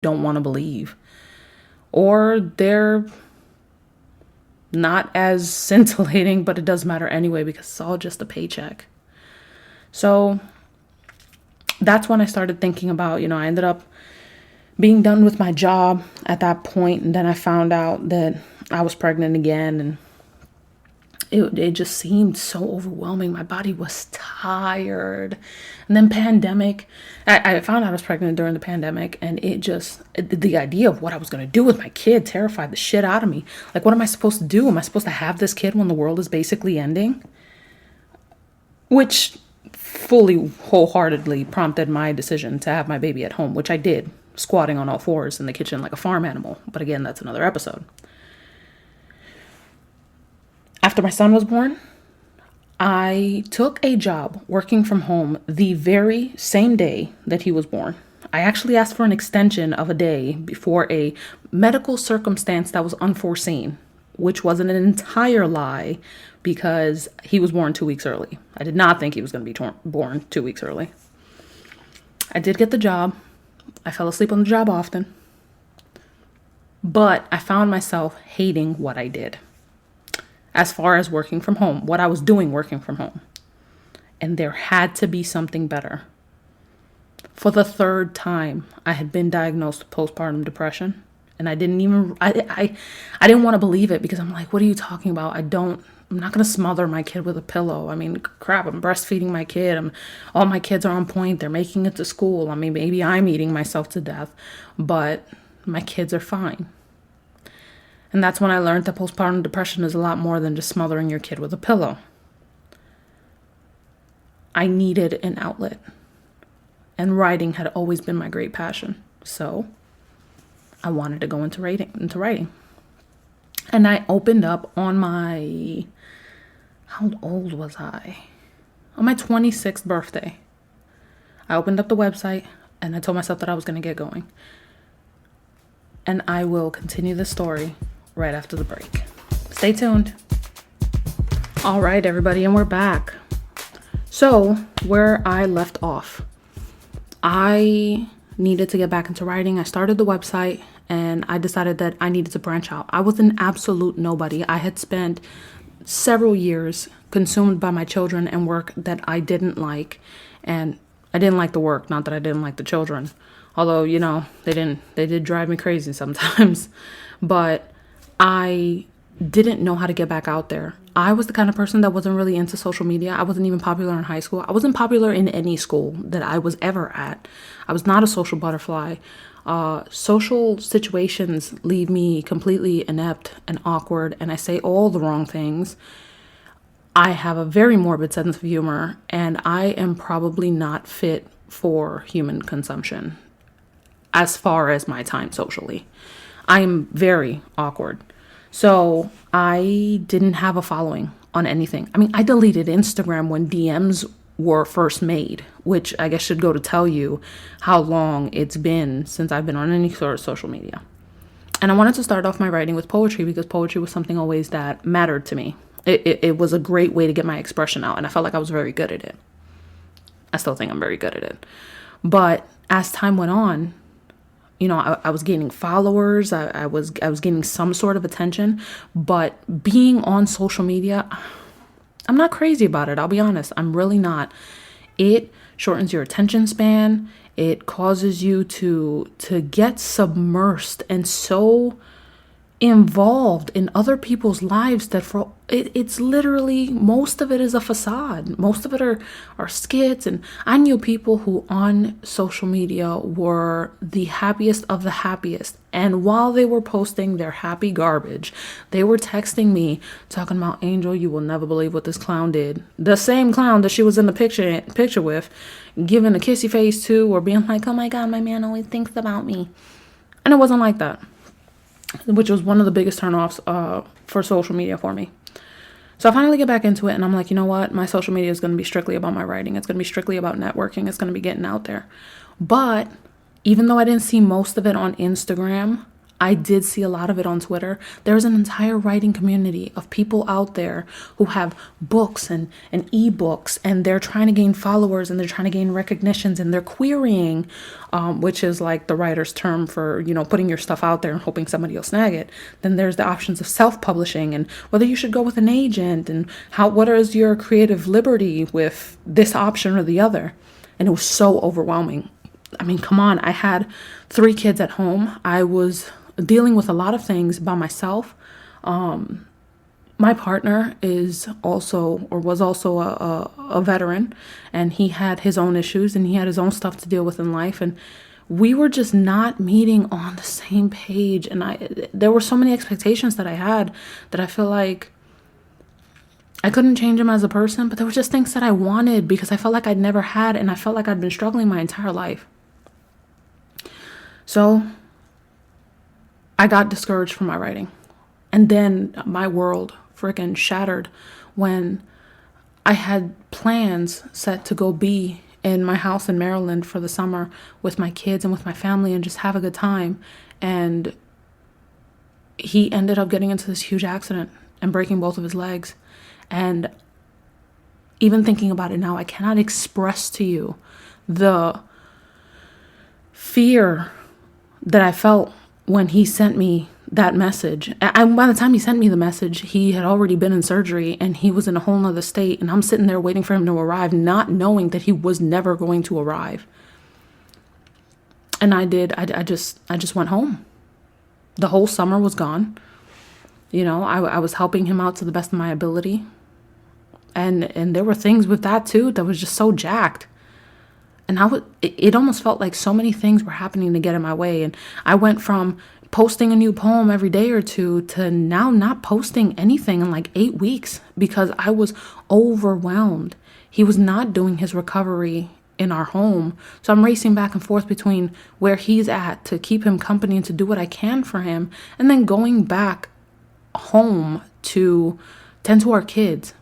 don't want to believe, or they're not as scintillating, but it does matter anyway because it's all just a paycheck. So that's when I started thinking about, I ended up being done with my job at that point, and then I found out that I was pregnant again, and it just seemed so overwhelming. My body was tired. And then pandemic, I found out I was pregnant during the pandemic, and the idea of what I was going to do with my kid terrified the shit out of me. Like, what am I supposed to do? Am I supposed to have this kid when the world is basically ending? Which fully, wholeheartedly prompted my decision to have my baby at home, which I did, squatting on all fours in the kitchen like a farm animal. But again, that's another episode. After my son was born, I took a job working from home the very same day that he was born. I actually asked for an extension of a day before a medical circumstance that was unforeseen, which was an entire lie because he was born 2 weeks early. I did not think he was going to be born 2 weeks early. I did get the job. I fell asleep on the job often. But I found myself hating what I did. As far as working from home, what I was doing working from home. And there had to be something better. For the third time, I had been diagnosed with postpartum depression. And I didn't want to believe it because I'm like, what are you talking about? I'm not going to smother my kid with a pillow. I mean, crap, I'm breastfeeding my kid. All my kids are on point. They're making it to school. I mean, maybe I'm eating myself to death, but my kids are fine. And that's when I learned that postpartum depression is a lot more than just smothering your kid with a pillow. I needed an outlet. And writing had always been my great passion. So I wanted to go into writing. And I opened up on my, how old was I? On my 26th birthday. I opened up the website and I told myself that I was going to get going. And I will continue the story right after the break. Stay tuned. All right, everybody, and we're back. So, where I left off, I needed to get back into writing. I started the website and I decided that I needed to branch out. I was an absolute nobody. I had spent several years consumed by my children and work that I didn't like. And I didn't like the work, not that I didn't like the children. Although, they did drive me crazy sometimes. But I didn't know how to get back out there. I was the kind of person that wasn't really into social media. I wasn't even popular in high school. I wasn't popular in any school that I was ever at. I was not a social butterfly. Social situations leave me completely inept and awkward, and I say all the wrong things. I have a very morbid sense of humor, and I am probably not fit for human consumption as far as my time socially. I am very awkward. So I didn't have a following on anything. I mean, I deleted Instagram when DMs were first made, which I guess should go to tell you how long it's been since I've been on any sort of social media. And I wanted to start off my writing with poetry because poetry was something always that mattered to me. It was a great way to get my expression out, and I felt like I was very good at it. I still think I'm very good at it. But as time went on, I was gaining followers. I was gaining some sort of attention, but being on social media, I'm not crazy about it. I'll be honest. I'm really not. It shortens your attention span. It causes you to get submersed and so involved in other people's lives that it's literally, most of it is a facade. Most of it are skits. And I knew people who on social media were the happiest of the happiest. And while they were posting their happy garbage, they were texting me talking about, Angel, you will never believe what this clown did. The same clown that she was in the picture with, giving a kissy face to, or being like, oh my God, my man always thinks about me. And it wasn't like that, which was one of the biggest turnoffs for social media for me. So I finally get back into it and I'm like, you know what? My social media is going to be strictly about my writing. It's going to be strictly about networking. It's going to be getting out there. But even though I didn't see most of it on Instagram, I did see a lot of it on Twitter. There's an entire writing community of people out there who have books and ebooks, and they're trying to gain followers and they're trying to gain recognitions, and they're querying, which is like the writer's term for, putting your stuff out there and hoping somebody will snag it. Then there's the options of self-publishing and whether you should go with an agent and what is your creative liberty with this option or the other. And it was so overwhelming. I mean, come on, I had 3 kids at home. I was dealing with a lot of things by myself. My partner was also a veteran, and he had his own issues and he had his own stuff to deal with in life. And we were just not meeting on the same page. And there were so many expectations that I had that I feel like I couldn't change him as a person, but there were just things that I wanted because I felt like I'd never had, and I felt like I'd been struggling my entire life. So I got discouraged from my writing. And then my world freaking shattered when I had plans set to go be in my house in Maryland for the summer with my kids and with my family and just have a good time. And he ended up getting into this huge accident and breaking both of his legs. And even thinking about it now, I cannot express to you the fear that I felt when he sent me that message. And by the time he sent me the message, he had already been in surgery and he was in a whole nother state. And I'm sitting there waiting for him to arrive, not knowing that he was never going to arrive. And I just went home. The whole summer was gone. I was helping him out to the best of my ability. And there were things with that too that was just so jacked. And it almost felt like so many things were happening to get in my way. And I went from posting a new poem every day or two to now not posting anything in like 8 weeks because I was overwhelmed. He was not doing his recovery in our home. So I'm racing back and forth between where he's at to keep him company and to do what I can for him, and then going back home to tend to our kids.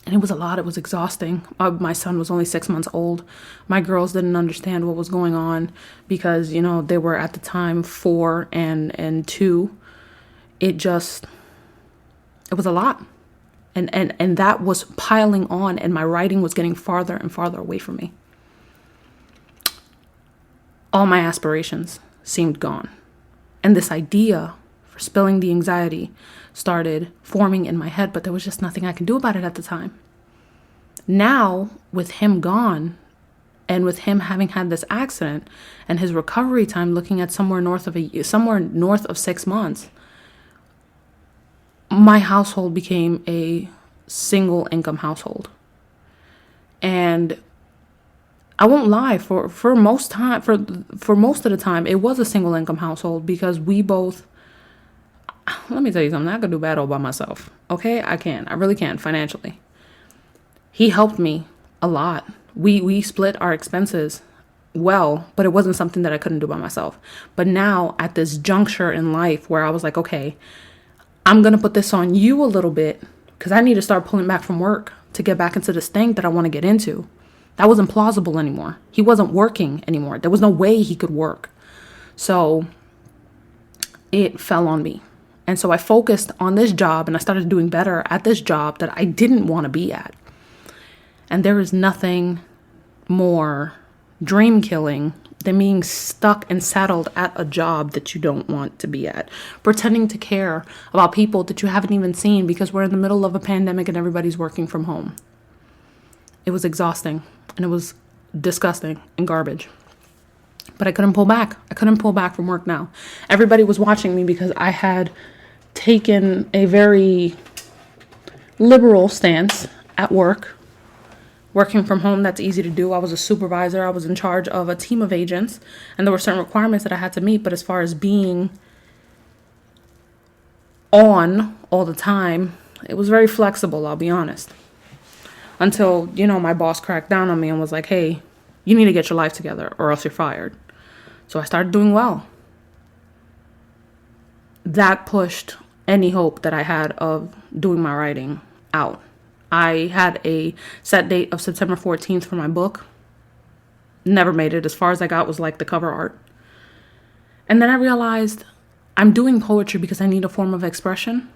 And it was a lot. It was exhausting. My son was only 6 months old. My girls didn't understand what was going on because, they were at the time 4 and 2. It was a lot. And that was piling on, and my writing was getting farther and farther away from me. All my aspirations seemed gone. And this idea for spilling the anxiety started forming in my head, but there was just nothing I could do about it at the time. Now, with him gone and with him having had this accident and his recovery time looking at somewhere north of 6 months, my household became a single income household. And I won't lie, for most of the time, it was a single income household because we both, let me tell you something, I could do bad all by myself. Okay, I really can financially. He helped me a lot. We split our expenses well, but it wasn't something that I couldn't do by myself. But now at this juncture in life where I was like, okay, I'm going to put this on you a little bit because I need to start pulling back from work to get back into this thing that I want to get into. That wasn't plausible anymore. He wasn't working anymore. There was no way he could work. So it fell on me. And so I focused on this job and I started doing better at this job that I didn't want to be at. And there is nothing more dream killing than being stuck and saddled at a job that you don't want to be at. Pretending to care about people that you haven't even seen because we're in the middle of a pandemic and everybody's working from home. It was exhausting and it was disgusting and garbage. But I couldn't pull back. I couldn't pull back from work now. Everybody was watching me because I had taken a very liberal stance at work. Working from home, that's easy to do. I was a supervisor. I was in charge of a team of agents, and there were certain requirements that I had to meet. But as far as being on all the time, it was very flexible, I'll be honest. Until, my boss cracked down on me and was like, hey, you need to get your life together or else you're fired. So I started doing well. That pushed any hope that I had of doing my writing out. I had a set date of September 14th for my book. Never made it. As far as I got was like the cover art. And then I realized I'm doing poetry because I need a form of expression,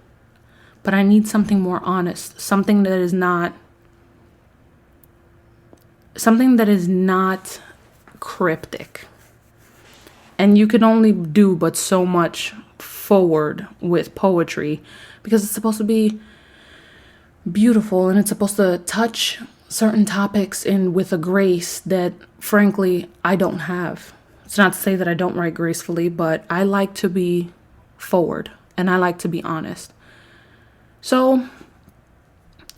but I need something more honest, something that is not cryptic. And you can only do but so much forward with poetry because it's supposed to be beautiful and it's supposed to touch certain topics in with a grace that frankly I don't have. It's not to say that I don't write gracefully, but I like to be forward and I like to be honest. So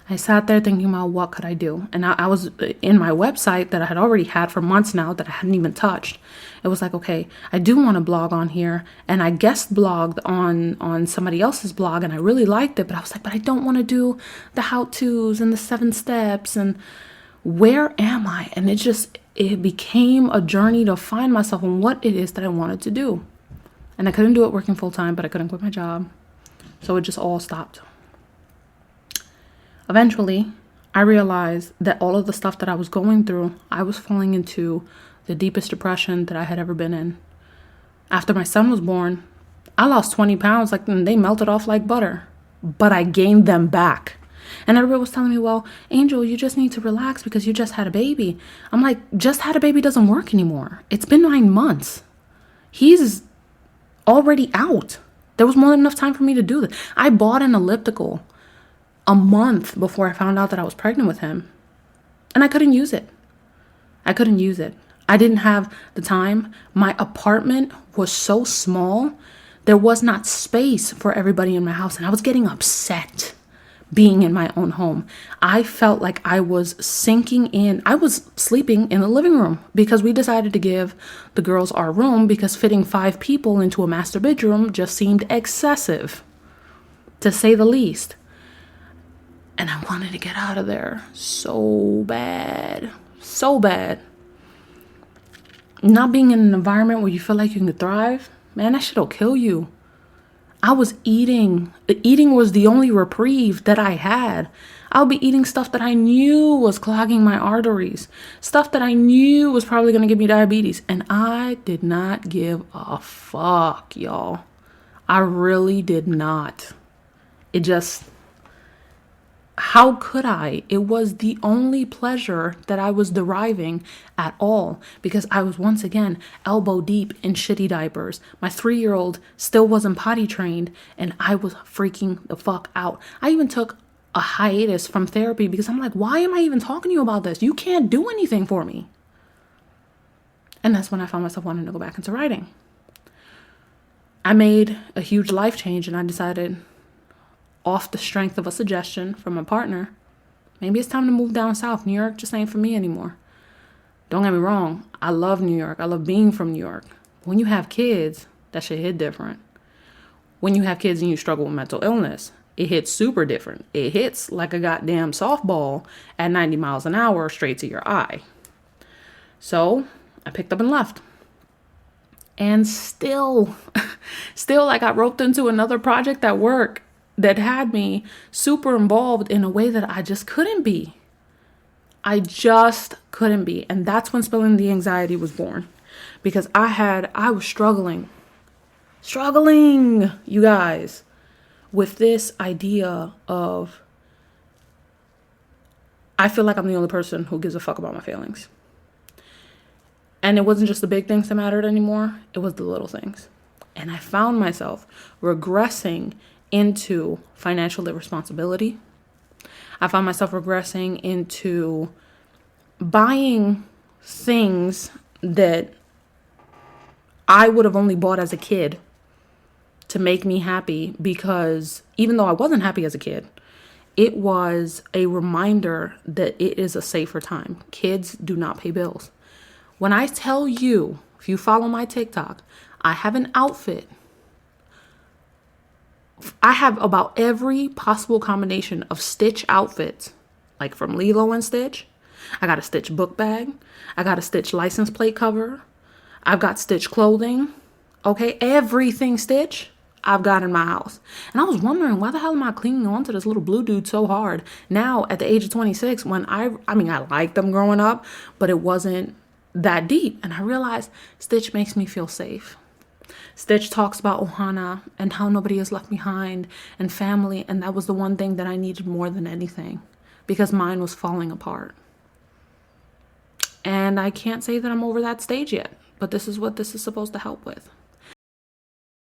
I sat there thinking about what could I do. And I was in my website that I had already had for months now that I hadn't even touched. It was like, okay, I do want to blog on here. And I guest blogged on somebody else's blog and I really liked it. But I was like, but I don't want to do the how-tos and the 7 steps. And where am I? And it became a journey to find myself and what it is that I wanted to do. And I couldn't do it working full time, but I couldn't quit my job. So it just all stopped. Eventually, I realized that all of the stuff that I was going through, I was falling into the deepest depression that I had ever been in. After my son was born, I lost 20 pounds, like they melted off like butter, but I gained them back. And everybody was telling me, well, Angel, you just need to relax because you just had a baby. I'm like, just had a baby doesn't work anymore. It's been 9 months. He's already out. There was more than enough time for me to do this. I bought an elliptical a month before I found out that I was pregnant with him. And I couldn't use it. I didn't have the time. My apartment was so small. There was not space for everybody in my house. And I was getting upset being in my own home. I felt like I was sinking in. I was sleeping in the living room because we decided to give the girls our room because fitting 5 people into a master bedroom just seemed excessive, to say the least. And I wanted to get out of there so bad. Not being in an environment where you feel like you can thrive, man, that shit'll kill you. I was eating. Eating was the only reprieve that I had. I'll be eating stuff that I knew was clogging my arteries. Stuff that I knew was probably going to give me diabetes. And I did not give a fuck, y'all. I really did not. How could I? It was the only pleasure that I was deriving at all because I was once again elbow deep in shitty diapers. My 3-year-old still wasn't potty trained and I was freaking the fuck out. I even took a hiatus from therapy because I'm like, why am I even talking to you about this? You can't do anything for me. And that's when I found myself wanting to go back into writing. I made a huge life change and I decided, off the strength of a suggestion from a partner, maybe it's time to move down south. New York just ain't for me anymore. Don't get me wrong. I love New York. I love being from New York. When you have kids, that shit hit different. When you have kids and you struggle with mental illness, it hits super different. It hits like a goddamn softball at 90 miles an hour straight to your eye. So I picked up and left. And still I got roped into another project at work that had me super involved in a way that I just couldn't be. And that's when Spilling the Anxiety was born. Because I was struggling, you guys, with this idea of, I feel like I'm the only person who gives a fuck about my feelings. And it wasn't just the big things that mattered anymore. It was the little things. And I found myself regressing into financial irresponsibility. I found myself regressing into buying things that I would have only bought as a kid to make me happy because even though I wasn't happy as a kid, it was a reminder that it is a safer time. Kids do not pay bills. When I tell you, if you follow my TikTok, I have an outfit. I have about every possible combination of Stitch outfits, like from Lilo and Stitch. I got a Stitch book bag. I got a Stitch license plate cover. I've got Stitch clothing. Okay, everything Stitch I've got in my house. And I was wondering, why the hell am I clinging on to this little blue dude so hard now at the age of 26 when I liked them growing up, but it wasn't that deep. And I realized Stitch makes me feel safe. Stitch talks about Ohana and how nobody is left behind and family, and that was the one thing that I needed more than anything because mine was falling apart. And I can't say that I'm over that stage yet, but this is what this is supposed to help with.